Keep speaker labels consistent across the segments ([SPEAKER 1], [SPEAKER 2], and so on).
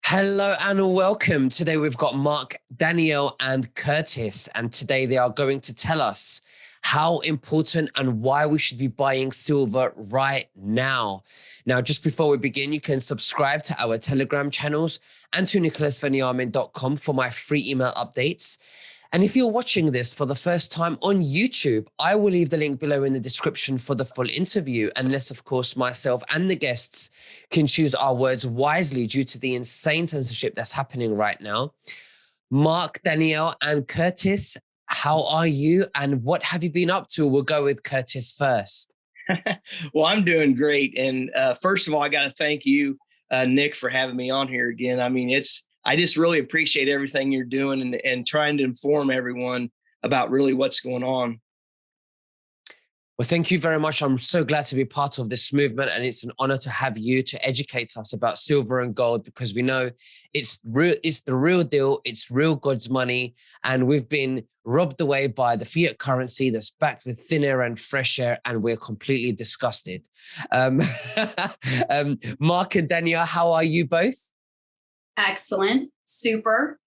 [SPEAKER 1] Hello and welcome. Today we've got Mark, Danielle, and Curtis, and today they are going to tell us how important and why we should be buying silver right now. Now, just before we begin, you can subscribe to our Telegram channels and to nicholasveniamin.com for my free email updates. And if you're watching this for the first time on YouTube, I will leave the link below in the description for the full interview, unless, of course, myself and the guests can choose our words wisely due to the insane censorship that's happening right now. Mark, Danielle, and Curtis, how are you and what have you been up to? We'll go with Curtis first.
[SPEAKER 2] Well, I'm doing great. And first of all, I got to thank you, Nick, for having me on here again. I mean, I just really appreciate everything you're doing and trying to inform everyone about really what's going on.
[SPEAKER 1] Well, thank you very much. I'm so glad to be part of this movement, and it's an honor to have you to educate us about silver and gold, because we know it's the real deal. It's real God's money, and we've been robbed away by the fiat currency that's backed with thin air and fresh air, and we're completely disgusted. Mark and Danielle, how are you both?
[SPEAKER 3] Excellent. Super.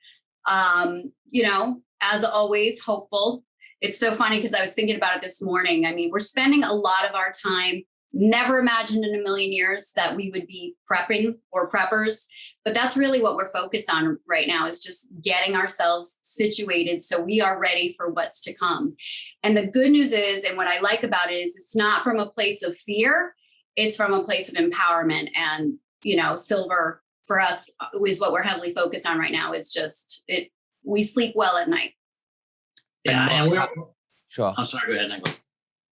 [SPEAKER 3] As always, hopeful. It's so funny because I was thinking about it this morning. I mean, we're spending a lot of our time, never imagined in a million years that we would be prepping or preppers, but that's really what we're focused on right now, is just getting ourselves situated so we are ready for what's to come. And the good news is, and what I like about it is, it's not from a place of fear, it's from a place of empowerment. And, silver for us is what we're heavily focused on right now. Is just it. We sleep well at night.
[SPEAKER 4] Yeah, and
[SPEAKER 1] sure.
[SPEAKER 4] I'm sorry. Go ahead, Nicholas.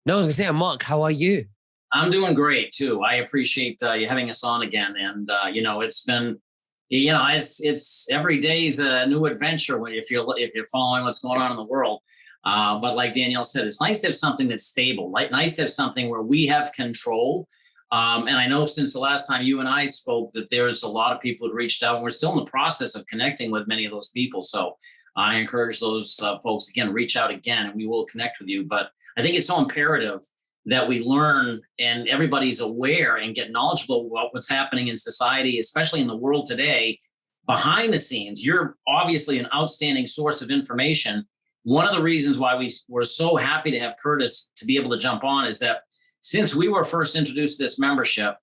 [SPEAKER 1] No, I was gonna say, Mark, how are you?
[SPEAKER 4] I'm doing great too. I appreciate you having us on again, and it's been, it's every day's a new adventure if you're following what's going on in the world. But like Danielle said, it's nice to have something that's stable. Nice to have something where we have control. And I know since the last time you and I spoke that there's a lot of people who reached out, and we're still in the process of connecting with many of those people. So I encourage those folks, again, reach out again and we will connect with you. But I think it's so imperative that we learn and everybody's aware and get knowledgeable about what's happening in society, especially in the world today, behind the scenes. You're obviously an outstanding source of information. One of the reasons why we're so happy to have Curtis to be able to jump on is that since we were first introduced to this membership,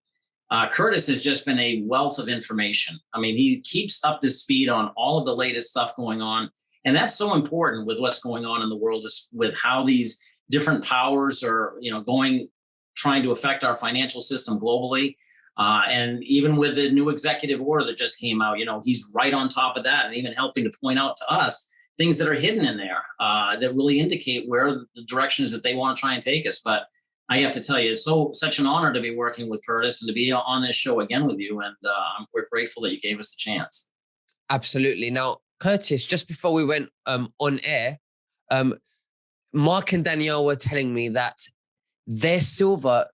[SPEAKER 4] Curtis has just been a wealth of information. I mean, he keeps up to speed on all of the latest stuff going on. And that's so important with what's going on in the world, is with how these different powers are, trying to affect our financial system globally. And even with the new executive order that just came out, he's right on top of that, and even helping to point out to us things that are hidden in there that really indicate where the directions that they want to try and take us. But I have to tell you, it's such an honor to be working with Curtis and to be on this show again with you. And we're grateful that you gave us the chance.
[SPEAKER 1] Absolutely. Now, Curtis, just before we went on air, Mark and Danielle were telling me that their silver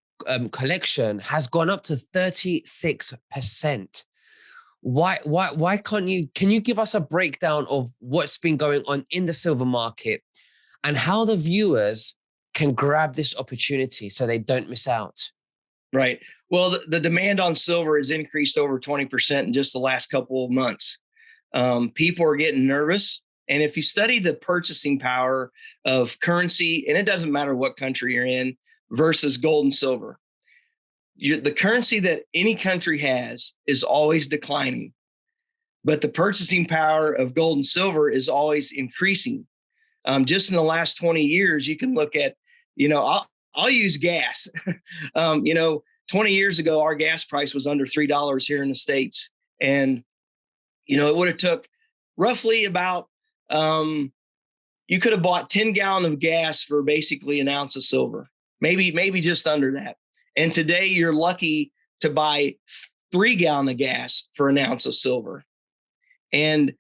[SPEAKER 1] collection has gone up to 36%. Why can you give us a breakdown of what's been going on in the silver market and how the viewers can grab this opportunity so they don't miss out?
[SPEAKER 2] Right. Well, the demand on silver has increased over 20% in just the last couple of months. People are getting nervous. And if you study the purchasing power of currency, and it doesn't matter what country you're in, versus gold and silver, the currency that any country has is always declining, but the purchasing power of gold and silver is always increasing. Just in the last 20 years, you can look at, I'll use gas. 20 years ago, our gas price was under $3 here in the States. And, it would have took roughly about, you could have bought 10 gallons of gas for basically an ounce of silver, maybe just under that. And today you're lucky to buy 3 gallons of gas for an ounce of silver. And,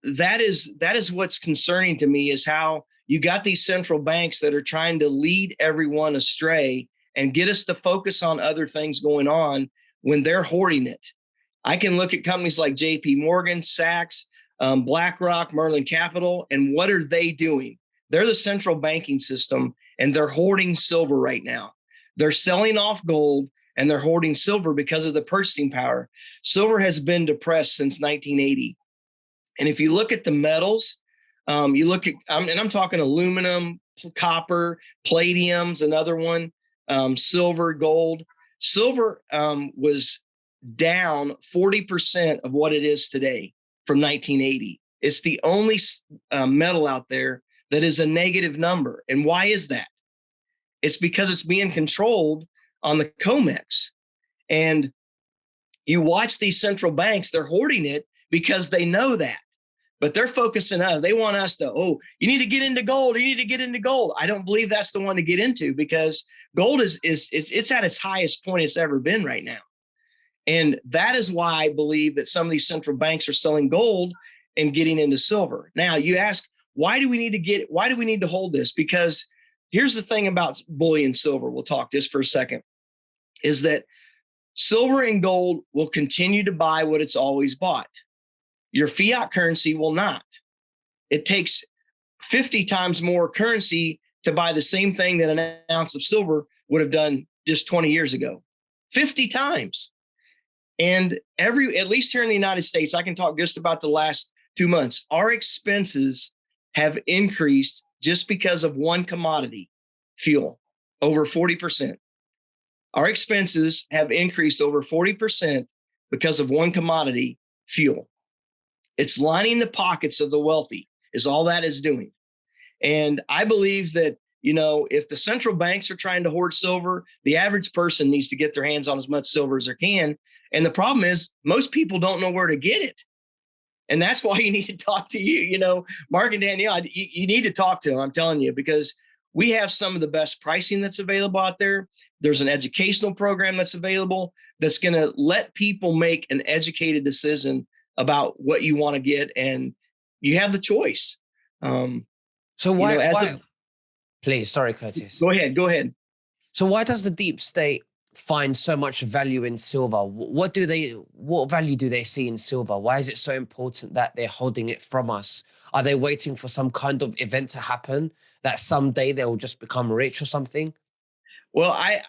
[SPEAKER 2] that is what's concerning to me, is how you got these central banks that are trying to lead everyone astray and get us to focus on other things going on when they're hoarding it. I can look at companies like JP Morgan, Sachs, Blackrock, Merlin Capital, and what are they doing? They're the central banking system, and they're hoarding silver right now. They're selling off gold. and they're hoarding silver because of the purchasing power. Silver has been depressed since 1980. And if you look at the metals, you look at, and I'm talking aluminum, copper, palladium's another one, silver, gold. Silver was down 40% of what it is today from 1980. It's the only metal out there that is a negative number. And why is that? It's because it's being controlled on the COMEX. And you watch these central banks, they're hoarding it because they know that. But they're focusing us. They want us to, oh, you need to get into gold. You need to get into gold. I don't believe that's the one to get into, because gold is it's at its highest point it's ever been right now. And that is why I believe that some of these central banks are selling gold and getting into silver. Now you ask, why do we need to hold this? Because here's the thing about bullion silver. We'll talk just for a second, is that silver and gold will continue to buy what it's always bought. Your fiat currency will not. It takes 50 times more currency to buy the same thing that an ounce of silver would have done just 20 years ago. 50 times. And at least here in the United States, I can talk just about the last 2 months, our expenses have increased just because of one commodity, fuel, over 40%. Our expenses have increased over 40% because of one commodity, fuel. It's lining the pockets of the wealthy is all that is doing. And I believe that, if the central banks are trying to hoard silver, the average person needs to get their hands on as much silver as they can. And the problem is most people don't know where to get it. And that's why you need to talk to Mark and Danielle, you need to talk to them, I'm telling you, because we have some of the best pricing that's available out there. There's an educational program that's available that's going to let people make an educated decision about what you want to get, and you have the choice.
[SPEAKER 1] So please, sorry, Curtis.
[SPEAKER 2] Go ahead.
[SPEAKER 1] So why does the deep state find so much value in silver? What value do they see in silver? Why is it so important that they're holding it from us? Are they waiting for some kind of event to happen that someday they'll just become rich or something?
[SPEAKER 2] Well, I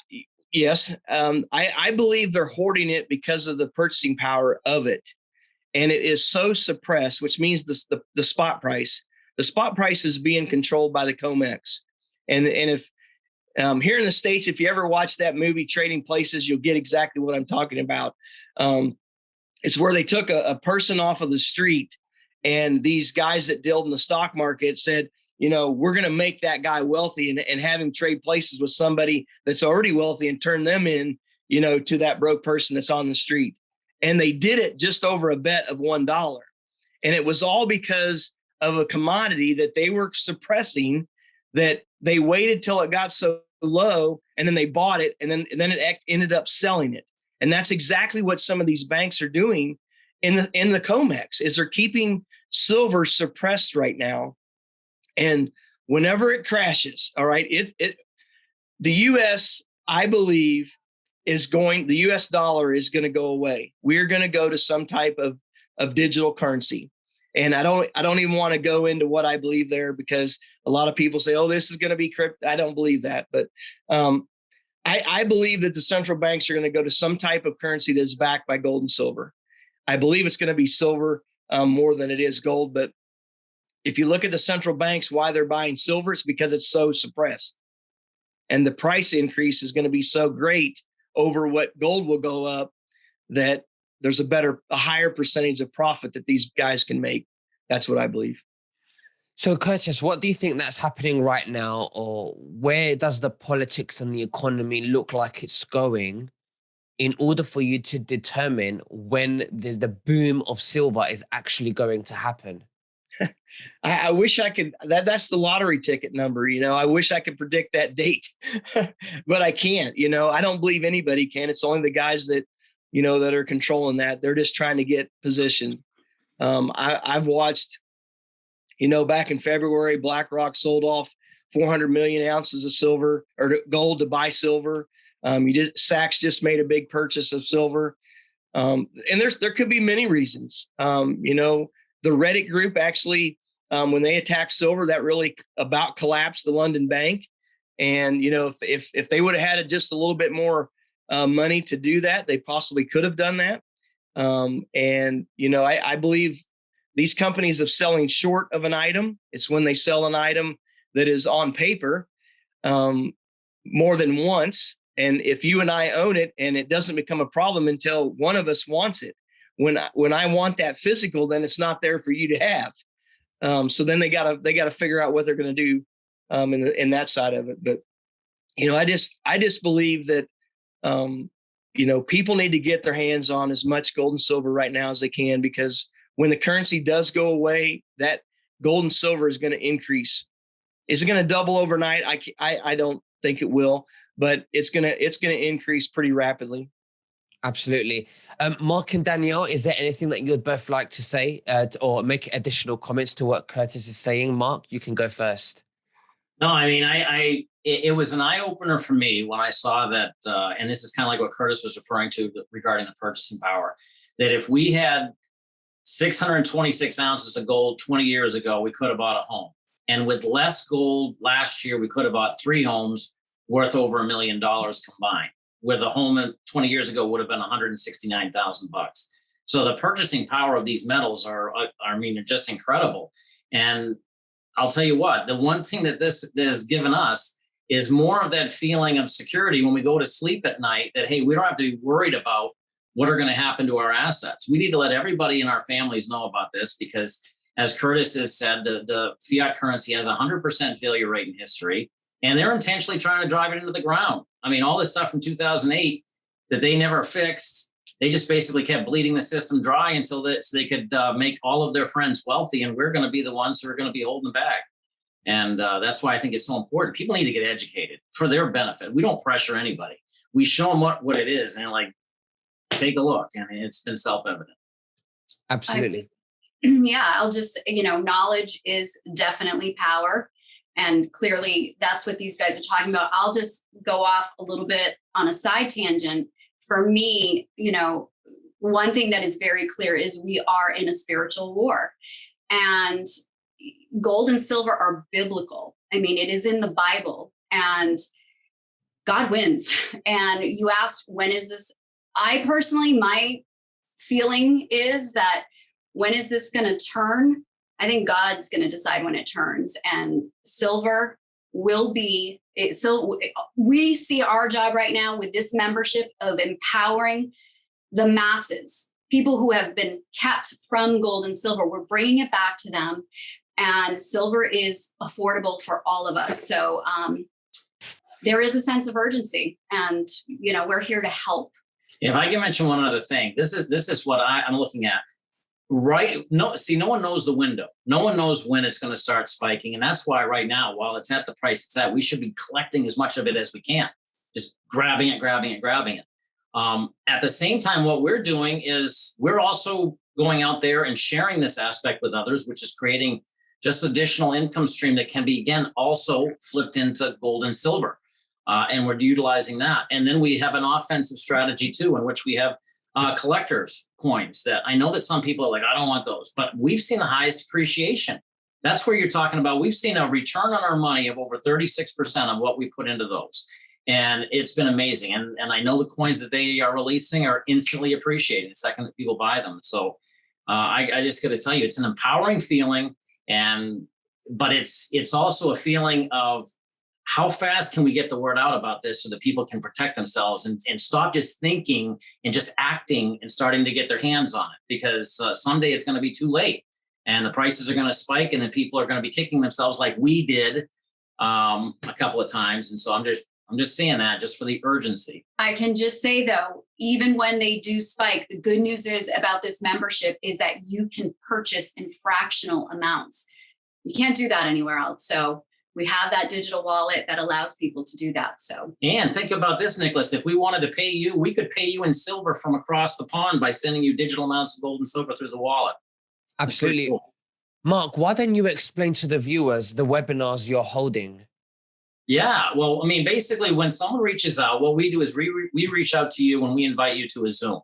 [SPEAKER 2] believe they're hoarding it because of the purchasing power of it. And it is so suppressed, which means the spot price. The spot price is being controlled by the COMEX. And if here in the States, if you ever watch that movie Trading Places, you'll get exactly what I'm talking about. It's where they took a person off of the street, and these guys that dealt in the stock market said, we're going to make that guy wealthy and have him trade places with somebody that's already wealthy and turn them in, to that broke person that's on the street. And they did it just over a bet of $1. And it was all because of a commodity that they were suppressing, that they waited till it got so low and then they bought it, and then it ended up selling it. And that's exactly what some of these banks are doing in the COMEX, is they're keeping silver suppressed right now. And whenever it crashes, all right, the US, I believe, the US dollar is going to go away. We're going to go to some type of digital currency. And I don't even want to go into what I believe there, because a lot of people say, oh, this is going to be crypto. I don't believe that. But I believe that the central banks are going to go to some type of currency that's backed by gold and silver. I believe it's going to be silver more than it is gold. But if you look at the central banks, why they're buying silver, it's because it's so suppressed. And the price increase is going to be so great over what gold will go up, that there's a higher percentage of profit that these guys can make. That's what I believe.
[SPEAKER 1] So Curtis, what do you think that's happening right now, or where does the politics and the economy look like it's going, in order for you to determine when there's the boom of silver is actually going to happen?
[SPEAKER 2] I wish I could, that's the lottery ticket number. I wish I could predict that date, but I can't. I don't believe anybody can. It's only the guys that that are controlling that. They're just trying to get position. I've watched, back in February, Blackrock sold off 400 million ounces of silver or gold to buy silver. Sachs just made a big purchase of silver. And there could be many reasons. The Reddit group actually, when they attacked silver, that really about collapsed the London Bank. And, if they would have had just a little bit more money to do that. They possibly could have done that. And, I believe these companies of selling short of an item, it's when they sell an item that is on paper more than once. And if you and I own it, and it doesn't become a problem until one of us wants it. When I want that physical, then it's not there for you to have. So then they gotta figure out what they're going to do in that side of it. But I just believe that people need to get their hands on as much gold and silver right now as they can, because when the currency does go away, that gold and silver is going to increase. Is it going to double overnight? I don't think it will, but it's going to increase pretty rapidly.
[SPEAKER 1] Absolutely. Mark and Danielle, is there anything that you'd both like to say or make additional comments to what Curtis is saying? Mark, you can go first.
[SPEAKER 4] No, I mean, it was an eye opener for me when I saw that, and this is kind of like what Curtis was referring to regarding the purchasing power, that if we had 626 ounces of gold 20 years ago, we could have bought a home. And with less gold last year, we could have bought 3 homes worth over $1 million combined, where the home 20 years ago would have been $169,000. So the purchasing power of these metals are just incredible. And I'll tell you what, the one thing that this has given us is more of that feeling of security when we go to sleep at night, that, hey, we don't have to be worried about what are going to happen to our assets. We need to let everybody in our families know about this, because as Curtis has said, the fiat currency has a 100% failure rate in history, and they're intentionally trying to drive it into the ground. I mean, all this stuff from 2008 that they never fixed, they just basically kept bleeding the system dry until they could make all of their friends wealthy, and we're going to be the ones who are going to be holding back. And that's why I think it's so important. People need to get educated for their benefit. We don't pressure anybody. We show them what it is, and take a look, and it's been self-evident.
[SPEAKER 1] Absolutely.
[SPEAKER 3] I'll just, knowledge is definitely power. And clearly that's what these guys are talking about. I'll just go off a little bit on a side tangent. For me, one thing that is very clear is we are in a spiritual war, and gold and silver are biblical. I mean, it is in the Bible, and God wins. And you asked, when is this? I personally, my feeling is that, when is this going to turn? I think God's going to decide when it turns, and silver will be. So we see our job right now with this membership of empowering the masses, people who have been kept from gold and silver. We're bringing it back to them, and silver is affordable for all of us. So there is a sense of urgency, and we're here to help.
[SPEAKER 4] If I can mention one other thing, this is what I'm looking at. Right. No one knows the window. No one knows when it's going to start spiking. And that's why right now, while it's at the price it's at, we should be collecting as much of it as we can, just grabbing it. At the same time, what we're doing is we're also going out there and sharing this aspect with others, which is creating just additional income stream that can be, again, also flipped into gold and silver. And we're utilizing that. And then we have an offensive strategy too, in which we have collectors coins that I know that some people are like, I don't want those, but we've seen the highest appreciation. That's where you're talking about. We've seen a return on our money of over 36% of what we put into those. And it's been amazing. And I know the coins that they are releasing are instantly appreciating the second that people buy them. So I just got to tell you, it's an empowering feeling. But it's also a feeling of, how fast can we get the word out about this so that people can protect themselves and stop just thinking and just acting and starting to get their hands on it? Because someday it's going to be too late, and the prices are going to spike, and then people are going to be kicking themselves like we did a couple of times. And so I'm just saying that just for the urgency.
[SPEAKER 3] I can just say, though, even when they do spike, the good news is about this membership is that you can purchase in fractional amounts. You can't do that anywhere else. So we have that digital wallet that allows people to do that. So,
[SPEAKER 4] and think about this, Nicholas. If we wanted to pay you, we could pay you in silver from across the pond by sending you digital amounts of gold and silver through the wallet.
[SPEAKER 1] Absolutely. Cool. Mark, why don't you explain to the viewers the webinars you're holding?
[SPEAKER 4] Yeah, well, I mean, basically, when someone reaches out, what we do is we reach out to you when we invite you to a Zoom.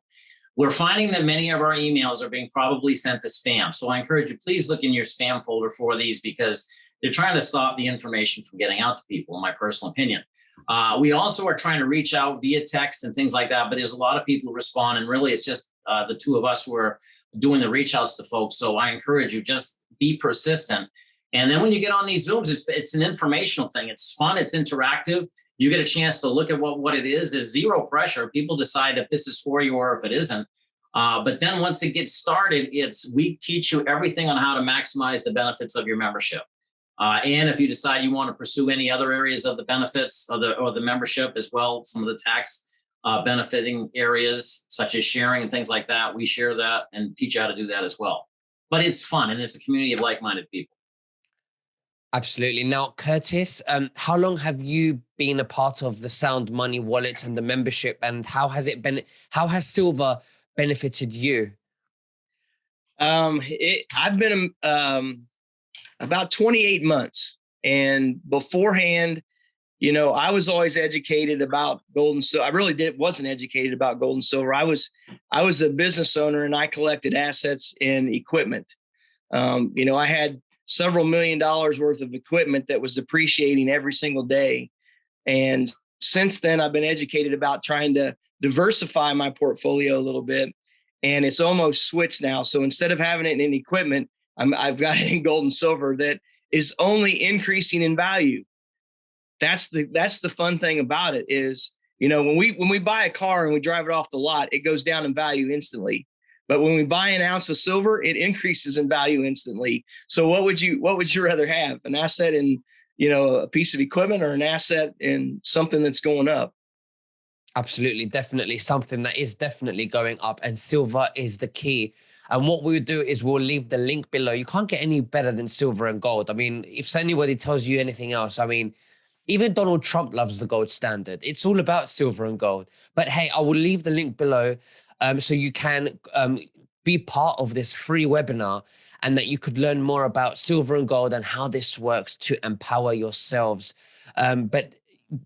[SPEAKER 4] We're finding that many of our emails are being probably sent to spam. So I encourage you, please look in your spam folder for these, because they're trying to stop the information from getting out to people, in my personal opinion. We also are trying to reach out via text and things like that, but there's a lot of people who respond, and really it's just the two of us who are doing the reach outs to folks. So I encourage you, just be persistent. And then when you get on these Zooms, it's an informational thing. It's fun. It's interactive. You get a chance to look at what it is. There's zero pressure. People decide if this is for you or if it isn't. But then once it gets started, we teach you everything on how to maximize the benefits of your membership. And if you decide you want to pursue any other areas of the benefits or the membership as well, some of the tax benefiting areas such as sharing and things like that, we share that and teach you how to do that as well. But it's fun, and it's a community of like-minded people.
[SPEAKER 1] Absolutely. Now, Curtis, how long have you been a part of the Sound Money Wallet and the membership, and how has Silver benefited you?
[SPEAKER 2] I've been about 28 months, and beforehand, I was always educated about gold and silver. I really wasn't educated about gold and silver. I was a business owner, and I collected assets and equipment. I had several $1 million worth of equipment that was depreciating every single day. And since then, I've been educated about trying to diversify my portfolio a little bit. And it's almost switched now. So instead of having it in equipment, I've got it in gold and silver that is only increasing in value. That's the fun thing about it is, when we buy a car and we drive it off the lot, it goes down in value instantly. But when we buy an ounce of silver, it increases in value instantly. So what would you rather have? An asset in, a piece of equipment, or an asset in something that's going up?
[SPEAKER 1] Absolutely. Definitely something that is definitely going up, and silver is the key. And what we would do is we'll leave the link below. You can't get any better than silver and gold. I mean, if anybody tells you anything else, I mean, even Donald Trump loves the gold standard. It's all about silver and gold. But hey, I will leave the link below so you can be part of this free webinar, and that you could learn more about silver and gold and how this works to empower yourselves. But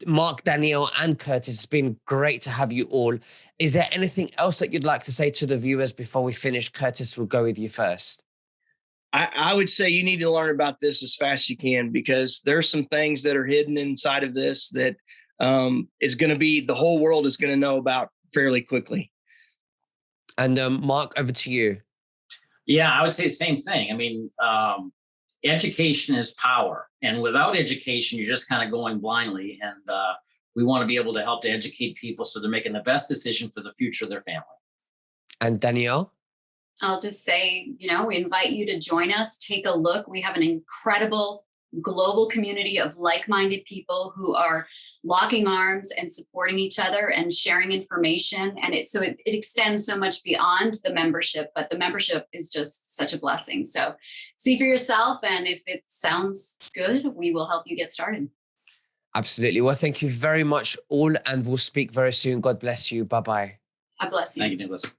[SPEAKER 1] Mark, Danielle, and Curtis, it's been great to have you all. Is there anything else that you'd like to say to the viewers before we finish? Curtis, we'll go with you first.
[SPEAKER 2] I would say you need to learn about this as fast as you can, because there's some things that are hidden inside of this that is going to be, the whole world is going to know about fairly quickly.
[SPEAKER 1] And Mark, over to you.
[SPEAKER 4] Yeah, I would say the same thing. I mean, education is power. And without education, you're just kind of going blindly. And we want to be able to help to educate people so they're making the best decision for the future of their family.
[SPEAKER 1] And Danielle?
[SPEAKER 3] I'll just say, we invite you to join us. Take a look. We have an incredible global community of like-minded people who are locking arms and supporting each other and sharing information. And it extends so much beyond the membership, but the membership is just such a blessing. So see for yourself. And if it sounds good, we will help you get started.
[SPEAKER 1] Absolutely. Well, thank you very much all, and we'll speak very soon. God bless you. Bye-bye.
[SPEAKER 3] God bless you.
[SPEAKER 4] Thank you, Nicholas.